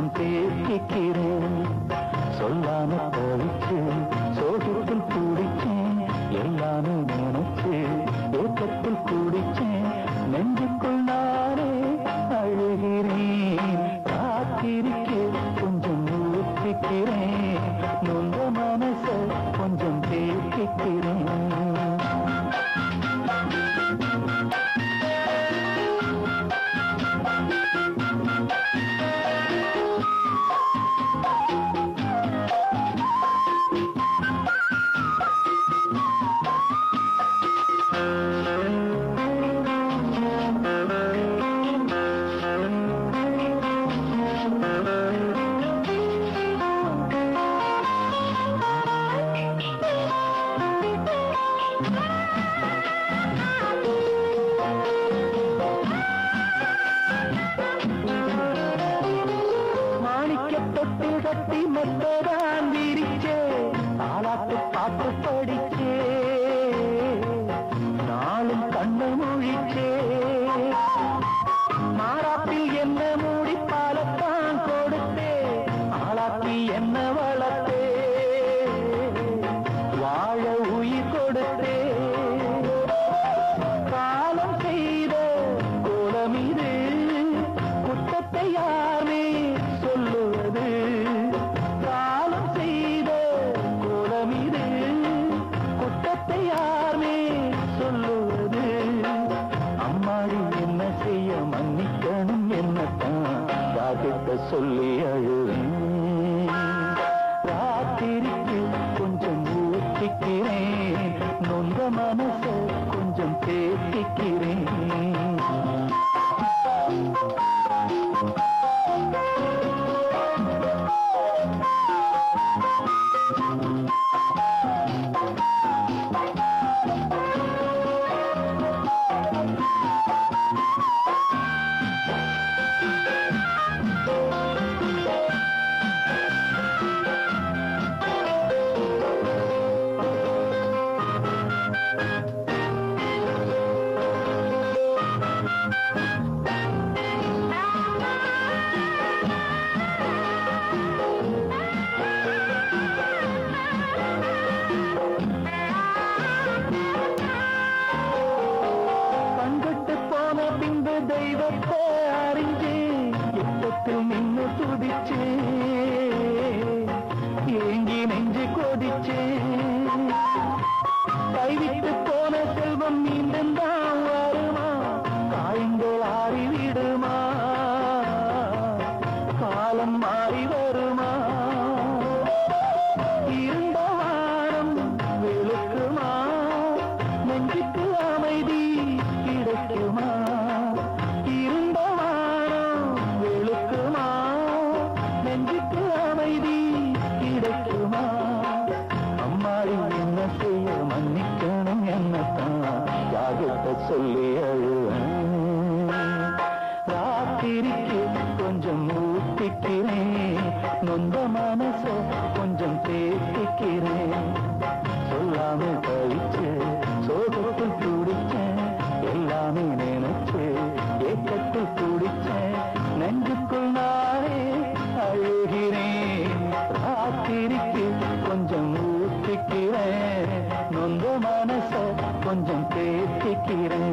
கொஞ்சம் தேக்கிக்கிறேன். சொல்லாம தவிச்சு சோகத்தில் கூடிச்சேன். எல்லாமே நினைச்சு ஏக்கத்தில் கூடிச்சேன். நெஞ்சுக்குள் நானே அழுகிறேன். காத்திருக்கே கொஞ்சம் ஊற்றிக்கிறேன். நொந்த மனச கொஞ்சம் தேக்கிக்கிறேன். கட்டி மெத்ததான் விரிச்சே. தாலாட்டு பாட்டு படிச்சே. நாளும் கண்ணு மொழிச்சே. மாறாப்பில் என்ன மூடி பாலத்தான் கொடுத்தே. ஆளாக்கி என்ன வளர்த்தே. வாழ உயிர் கொடுத்தே. காலம் செய்த கோலம் இது. குற்றத்தை யாரே சொல்லுவது. காலம் செய்த கோலம் இது. குற்றத்தை யாரே சொல்லுவது. அம்மாடி என்ன செய்ய மன்னிக்கணும் என்னத்தான் யார்கிட்ட சொல்லி அழுவேன். ராத்திரிக்கு கொஞ்சம் ஊற்றிக்கிறேன். நொந்த மனச கொஞ்சம் தேத்திக்கிறேன். தெய்வத்தை அறிஞ்சு யுத்தத்தில் நின்று துதிச்சு. ஏங்கி நெஞ்சு கொதிச்சு. கைவிட்டு போன செல்வம் மீண்டும் தான் வருமா. காயங்கள் ஆறிவிடுமா. காலம் மாறி வருமா. இருந்த வாரம் வெளுக்குமா. நெஞ்சுக்கு அமைதி கிடைக்குமா. நெஞ்சுக்கு அமைதி கிடைக்குமா. அம்மாடி என்ன செய்ய மன்னிக்கணும் என்னத்தான் யார்கிட்ட சொல்லி அழுவேன். ராத்திரிக்கு கொஞ்சம் ஊத்திக்கிறேன். நொந்த மனச கொஞ்சம் தேத்திக்கிறேன். சொல்லாம தவிச்சு சோகத்தில் துடிச்சேன். எல்லாமே நினைச்சு ஏக்கத்தில் துடிச்சேன். நெஞ்சுக்குள் நானே அழுகிறேன். ராத்திரிக்கு கொஞ்சம் ஊற்றிக்கிறேன். நொந்த மனச கொஞ்சம் தேத்திக்கிறேன்.